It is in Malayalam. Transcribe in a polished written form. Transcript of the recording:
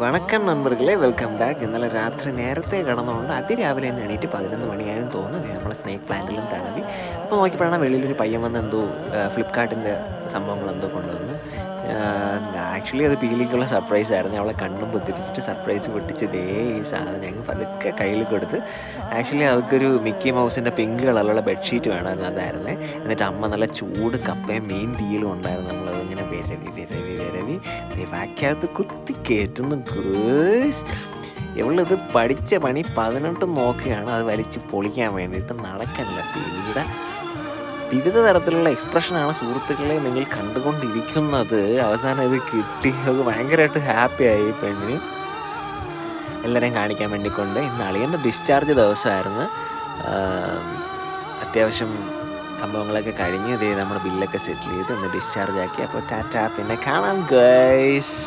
വണക്കം നண்பர்களே, വെൽക്കം ബാക്ക്. ഇന്നലെ രാത്രി നേരത്തെ കിടന്നുകൊണ്ട് അതിരാവിലെ തന്നെ എണീറ്റ് 11 മണിയായെന്ന് തോന്നുന്നു. നമ്മളെ സ്നേക്ക് പ്ലാന്റിലും തടവി. അപ്പോൾ നോക്കിയപ്പോഴാണ് വെളിയിലൊരു പയ്യൻ വന്ന് എന്തോ ഫ്ലിപ്കാർട്ടിൻ്റെ സംഭവങ്ങൾ എന്തോ കൊണ്ടുവന്ന്. ആക്ച്വലി അത് പീലിക്കുള്ള സർപ്രൈസ് ആയിരുന്നു. അവളെ കണ്ണും പൊത്തിപ്പിച്ചിട്ട് സർപ്രൈസ് പൊട്ടിച്ച് ദേ ഈ സാധനം ഞങ്ങൾ പതുക്കെ കയ്യിൽ കൊടുത്ത്. ആക്ച്വലി അവർക്കൊരു മിക്കി മൗസിൻ്റെ പിങ്ക് കളറിലുള്ള ബെഡ്ഷീറ്റ് വേണമെന്ന് അതായിരുന്നേ. എന്നിട്ട് അമ്മ നല്ല ചൂട് കപ്പയും മീൻ തീയിലും ഉണ്ടായിരുന്നു. നമ്മളതിങ്ങനെ വിരവി വാക്കകത്ത് കുത്തി കയറ്റുന്നു. ഗേഴ്സ്, ഇവളിത് പഠിച്ച പണി 18 നോക്കുകയാണ്. അത് വലിച്ച് പൊളിക്കാൻ വേണ്ടിയിട്ട് നടക്കല്ല. പീലിയുടെ വിവിധ തരത്തിലുള്ള എക്സ്പ്രഷനാണ് സുഹൃത്തുക്കളെ നിങ്ങൾ കണ്ടുകൊണ്ടിരിക്കുന്നത്. അവസാനം ഇത് കിട്ടി. അത് ഭയങ്കരമായിട്ട് ഹാപ്പിയായി പെണ്ണിന്. എല്ലാവരെയും കാണിക്കാൻ വേണ്ടിക്കൊണ്ട് ഇന്ന് അളിയൻ്റെ ഡിസ്ചാർജ് ദിവസമായിരുന്നു. അത്യാവശ്യം സംഭവങ്ങളൊക്കെ കഴിഞ്ഞ് ഇതേ നമ്മുടെ ബില്ലൊക്കെ സെറ്റിൽ ചെയ്ത് ഒന്ന് ഡിസ്ചാർജ് ആക്കി. അപ്പോൾ ടാറ്റ, പിന്നെ കാണാം ഗൈസ്.